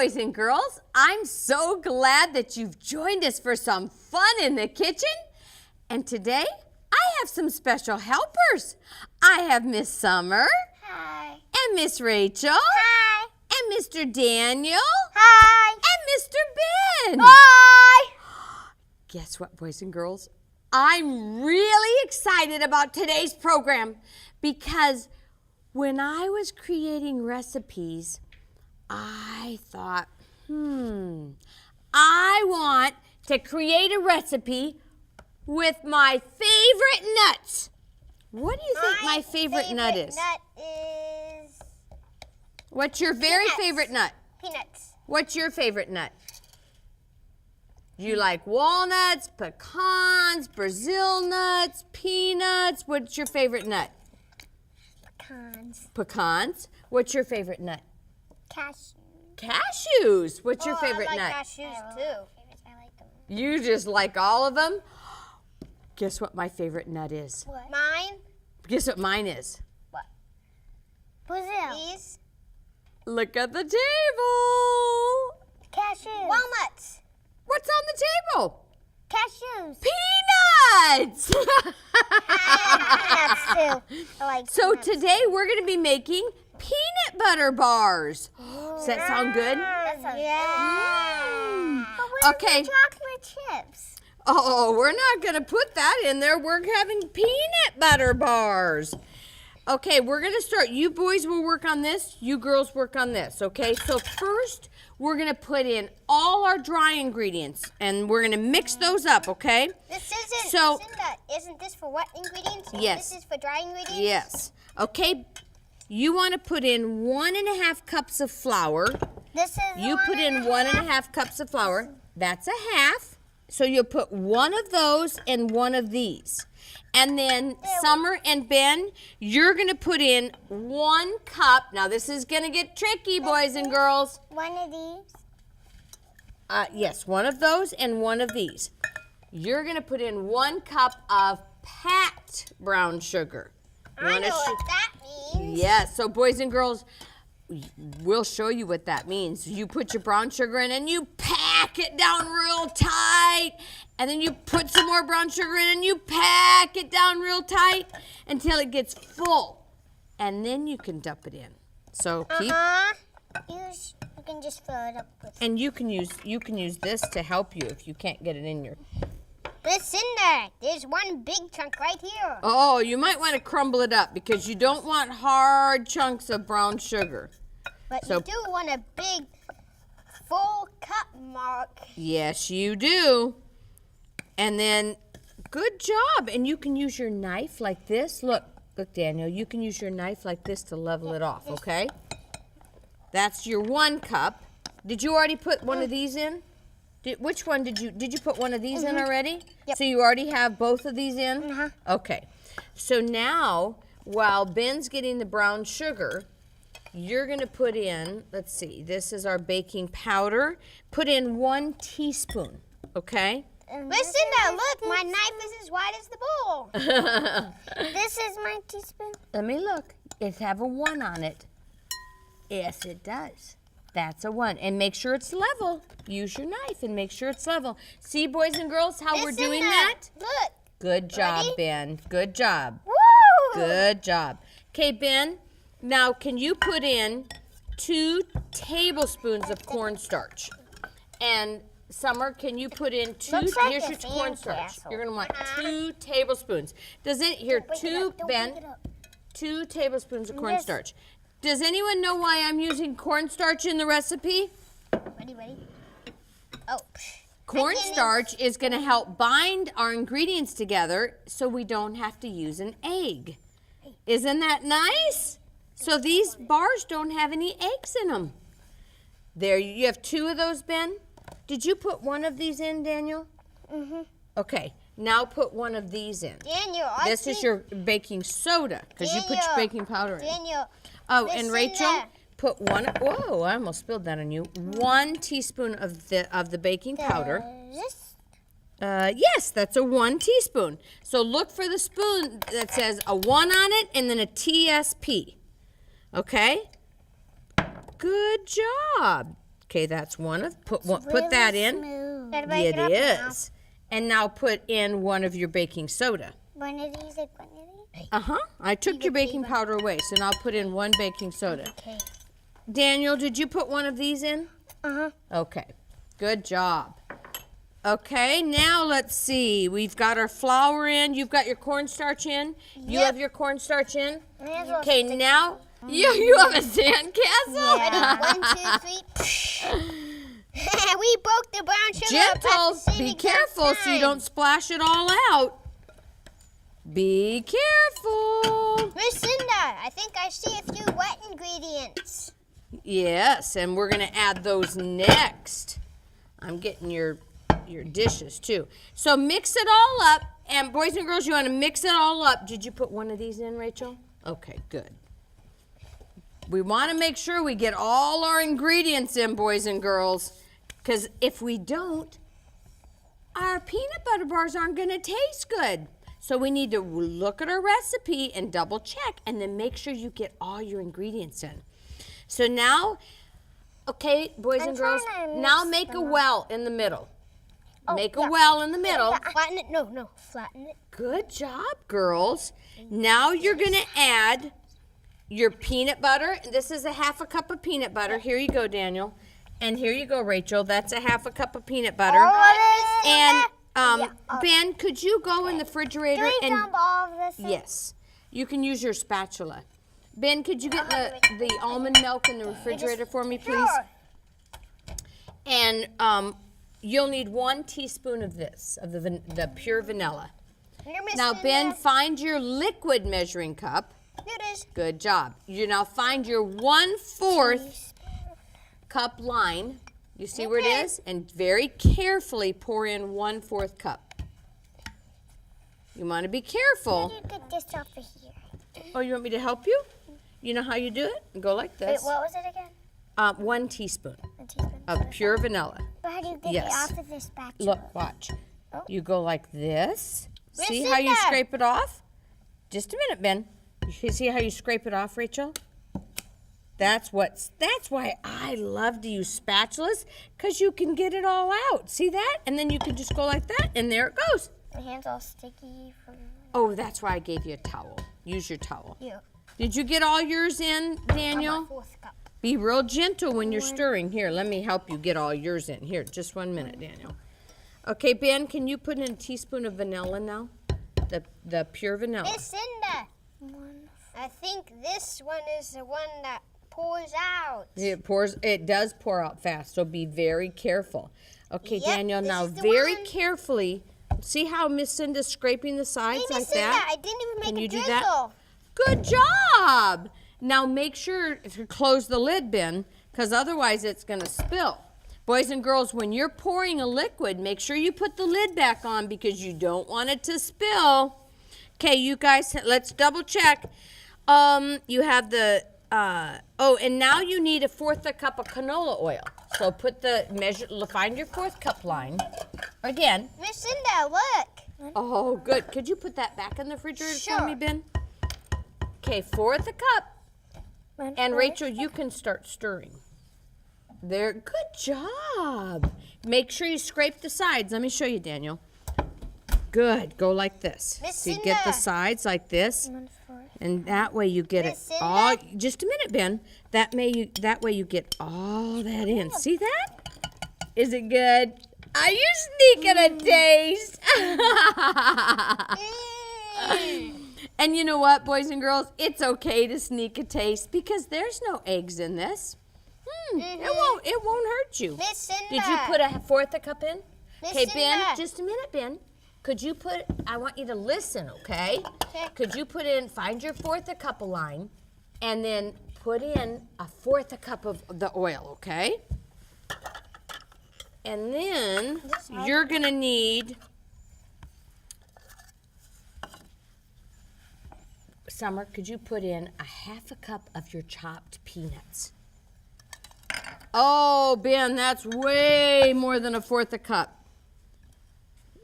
boys and girls. I'm so glad that you've joined us for some fun in the kitchen. And today, I have some special helpers. I have Miss Summer. Hi. And Miss Rachel. Hi. And Mr. Daniel. Hi. And Mr. Ben. Hi. Guess what, boys and girls? I'm really excited about today's program because when I was creating recipes, I thought, I want to create a recipe with my favorite nuts. What do you think my favorite nut is? Nut is What's your very favorite nut? peanuts. What's your favorite nut? You like walnuts, pecans, Brazil nuts, peanuts. What's your favorite nut? Pecans. Pecans. What's your favorite nut? Cashews. Cashews. What's your favorite I like nut? cashews too. I like them. You just like all of them? Guess what my favorite nut is? What? Mine? Guess what mine is? What? Brazil. These? Look at the table. Cashews. Walnuts. What's on the table? Cashews. Peanuts. Peanuts too. I like So peanuts. today we're going to be making peanut butter bars. Does that sound good? That sounds good. But where's Okay. the chocolate chips? Oh, we're not going to put that in there. We're having peanut butter bars. Okay, we're going to start. You boys will work on this. You girls work on this, okay? So first, we're going to put in all our dry ingredients, and we're going to mix those up, okay? This isn't, So- Cinda, isn't this for wet ingredients? Yes. This is for dry ingredients? Yes. Okay, you want to put in 1.5 cups of flour. This is You put in 1.5 cups of flour. That's a half. So you'll put one of those and one of these. And then Summer and Ben, you're going to put in 1 cup. Now this is going to get tricky, boys and girls. one of these. Yes, one of those and one of these. You're going to put in 1 cup of packed brown sugar. You I wanna know what that means. Yes, so boys and girls, we'll show you what that means. You put your brown sugar in and you pack it down real tight. And then you put some more brown sugar in and you pack it down real tight until it gets full. And then you can dump it in. So keep, You can just fill it up with. and you can use this to help you if you can't get it in your. This in there. There's one big chunk right here. Oh, you might want to crumble it up because you don't want hard chunks of brown sugar. But So- you do want a big, full cup mark. Yes, you do. And then, good job. And you can use your knife like this. Look, Daniel, you can use your knife like this to level it off, okay? That's your 1 cup. Did you already put one of these in? Which one did you put one of these in already? Yep. So you already have both of these in? Okay. So now, while Ben's getting the brown sugar, you're going to put in, let's see, this is our baking powder. Put in 1 teaspoon, okay? Listen now, look, my knife is as wide as the bowl. This is my teaspoon. Let me look. It have a 1 on it. Yes, it does. That's a 1. And make sure it's level. Use your knife and make sure it's level. See, boys and girls, how we're doing that? Look. Good job, Ready? Ben. Good job. Woo! Good job. Okay, Ben, now can you put in 2 tablespoons of cornstarch? And Summer, can you put in 2? Looks like Here's a your fancy cornstarch. asshole. You're gonna want 2 tablespoons. Does it here? Break it 2 up, don't Ben? break it up. 2 tablespoons of cornstarch. Does anyone know why I'm using cornstarch in the recipe? Ready? Oh. Cornstarch is going to help bind our ingredients together so we don't have to use an egg. Isn't that nice? So these bars don't have any eggs in them. There, you have 2 of those, Ben. Did you put one of these in, Daniel? Mm-hmm. Okay, now put one of these in. Daniel, This is your baking soda because you put your baking powder in. Daniel. Oh, Listen and Rachel, there. put 1. Whoa! I almost spilled that on you. 1 teaspoon of the baking powder. This? Yes, that's a 1 teaspoon. So look for the spoon that says a 1 on it and then a TSP. Okay? Good job. Okay, that's one of, put that in. Smooth. It is. And now put in one of your baking soda. One of these, like one of these? Uh-huh. I took your baking powder away, so now put in one baking soda. Okay. Daniel, did you put one of these in? Uh-huh. Okay, good job. Okay, now let's see. We've got our flour in. You've got your cornstarch in. You have your cornstarch in. Okay, now you have a sandcastle. Yeah. 1, 2, 3. We broke the brown sugar. Gentle, be careful so you don't splash it all out. Be careful. Miss Cinda, I think I see a few wet ingredients. Yes, and we're gonna add those next. I'm getting your dishes too. So mix it all up, and boys and girls, you wanna mix it all up. Did you put one of these in, Rachel? Okay, good. We wanna make sure we get all our ingredients in, boys and girls, because if we don't, our peanut butter bars aren't gonna taste good. So we need to look at our recipe and double check, and then make sure you get all your ingredients in. So now, okay, boys and girls, now make a well in the middle. Make a well in the middle. Flatten it. No, flatten it. Good job, girls. Now you're gonna add your peanut butter. This is a 1/2 cup of peanut butter. Here you go, Daniel. And here you go, Rachel. That's a 1/2 cup of peanut butter. And Ben, could you go in the refrigerator Do we and dump all of this in? yes, you can use your spatula. Ben, could you get the almond milk in the refrigerator for me, please? Sure. And you'll need 1 teaspoon of this, of the pure vanilla. Here, Miss Now, Cinda. Ben, find your liquid measuring cup. Here it is. Good job. You now find your 1/4 cup line. You see where it is? And very carefully pour in 1/4 cup. You want to be careful. You get this off of here. Oh, you want me to help you? You know how you do it? Go like Wait, this. what was it again? 1 teaspoon A teaspoon. of pure vanilla. But how do you get Yes. it off of this spatula? Look, watch. Oh. You go like this. Miss See how you Cinda. scrape it off? Just a minute, Ben. You see how you scrape it off, Rachel? That's why I love to use spatulas, because you can get it all out. See that? And then you can just go like that, and there it goes. My hand's all sticky from Oh, that's why I gave you a towel. Use your towel. you. Did you get all yours in, Daniel? 1/4 cup. Be real gentle when you're stirring. Here, let me help you get all yours in. Here, just 1 minute, Daniel. Okay, Ben, can you put in a teaspoon of vanilla now? The pure vanilla. Miss Cinda. I think this one is the one that pours out. It does pour out fast, so be very careful. Okay, Yep, Daniel, this now is the very one. carefully, see how Miss Cinda's scraping the sides Hey, like Miss Cinda, that? I didn't even make Can a you do drizzle. that? Good job! Now make sure to close the lid, Ben, because otherwise it's going to spill. Boys and girls, when you're pouring a liquid, make sure you put the lid back on because you don't want it to spill. Okay, you guys, let's double check. You have the, and now you need 1/4 cup of canola oil. So find your 4th cup line. Again. Miss Cinda, look. Oh, good. Could you put that back in the refrigerator for me, Sure. Ben? Okay, 1/4 cup. And Rachel, you can start stirring. There, good job. Make sure you scrape the sides. Let me show you, Daniel. Good, go like this. Miss So you get the Cinda. sides like this, and that way you get it Miss Cinda. all. Just a minute, Ben. That way you get all that in. See that? Is it good? Are you sneaking a taste? And you know what, boys and girls? It's okay to sneak a taste because there's no eggs in this. It won't hurt you. Miss Cinda. Did you put a 1/4 cup in? Miss Okay, Ben, Cinda. just a minute, Ben. Could you I want you to listen, okay? Okay. Could you find your 1/4 cup of line, and then put in a 1/4 cup of the oil, okay? And then you're gonna need Summer, could you put in a 1/2 cup of your chopped peanuts? Oh, Ben, that's way more than a 1/4 cup.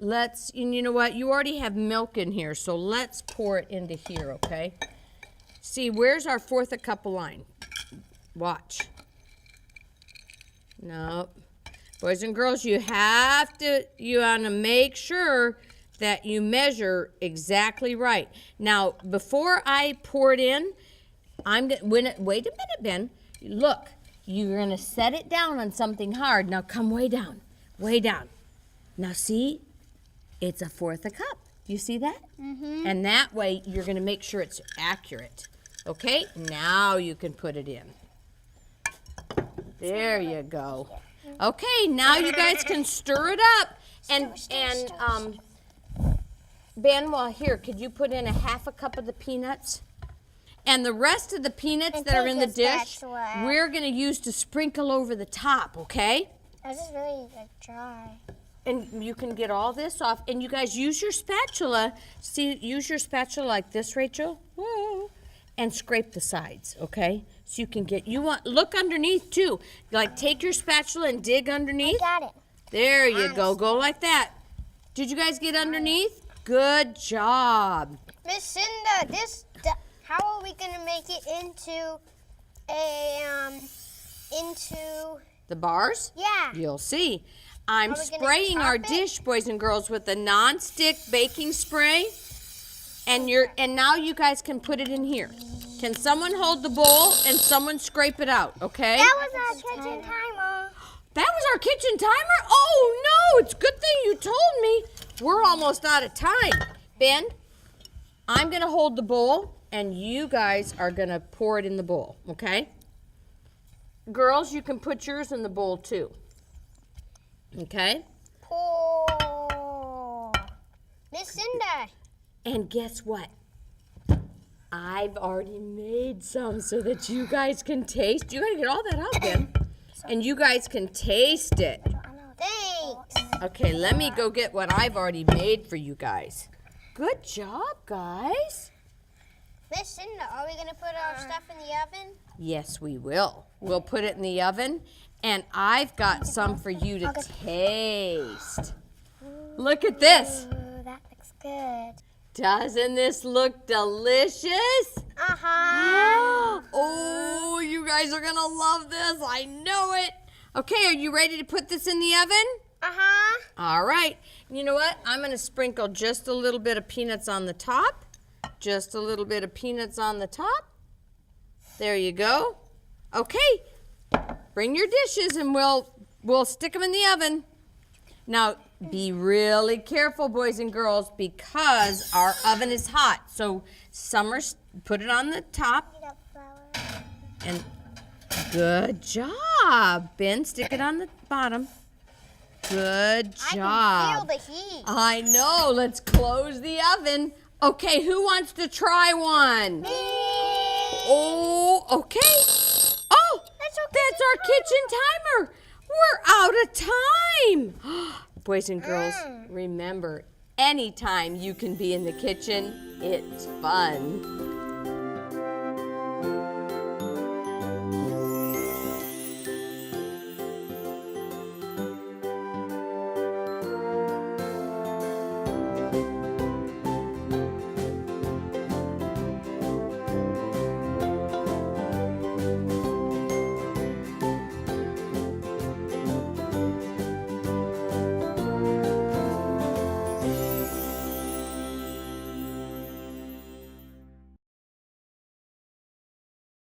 And you know what? You already have milk in here, so let's pour it into here, okay? See, where's our 1/4 cup of line? Watch. No. Boys and girls, you want to make sure that you measure exactly right. Now, before I pour it in, wait a minute, Ben. Look, you're going to set it down on something hard. Now come way down, way down. Now see, it's 1/4 a cup. You see that? Mm-hmm. And that way, you're going to make sure it's accurate. Okay, now you can put it in. There you go. Okay, now you guys can stir it up. Ben, well, here, could you put in 1/2 cup of the peanuts? And the rest of the peanuts that are in the dish, we're going to use to sprinkle over the top, okay? This is really dry. And you can get all this off. And you guys use your spatula. See, use your spatula like this, Rachel. Whoa. And scrape the sides, okay? So you can look underneath too. Like take your spatula and dig underneath. I got it. There you go. Go like that. Did you guys get underneath? Good job. Miss Cinda, how are we gonna make it into The bars? Yeah. You'll see. I'm spraying our dish, boys and girls, with a non-stick baking spray. And now you guys can put it in here. Can someone hold the bowl and someone scrape it out, okay? That was our kitchen timer. That was our kitchen timer? Oh no, it's a good thing you told me. We're almost out of time. Ben, I'm gonna hold the bowl and you guys are gonna pour it in the bowl, okay? Girls, you can put yours in the bowl too. Okay? Pour. Miss Cinda. And guess what? I've already made some so that you guys can taste. You gotta get all that out, Ben. And you guys can taste it. Thanks. Okay, let me go get what I've already made for you guys. Good job, guys. Miss Cinda, are we gonna put our stuff in the oven? Yes, we will. We'll put it in the oven, and I've got some for you to taste. Look at this. Ooh, that looks good. Doesn't this look delicious? Uh-huh. Oh, you guys are gonna love this. I know it. Okay, are you ready to put this in the oven? Uh-huh. All right. You know what? I'm gonna sprinkle just a little bit of peanuts on the top. Just a little bit of peanuts on the top. There you go. Okay. Bring your dishes and we'll stick them in the oven. Now, be really careful, boys and girls, because our oven is hot. So, Summer, put it on the top. And good job. Ben, stick it on the bottom. Good job. I can feel the heat. I know. Let's close the oven. Okay, who wants to try one? Me. Oh, okay. Oh, that's our kitchen timer. We're out of time. Boys and girls, remember, anytime you can be in the kitchen, it's fun.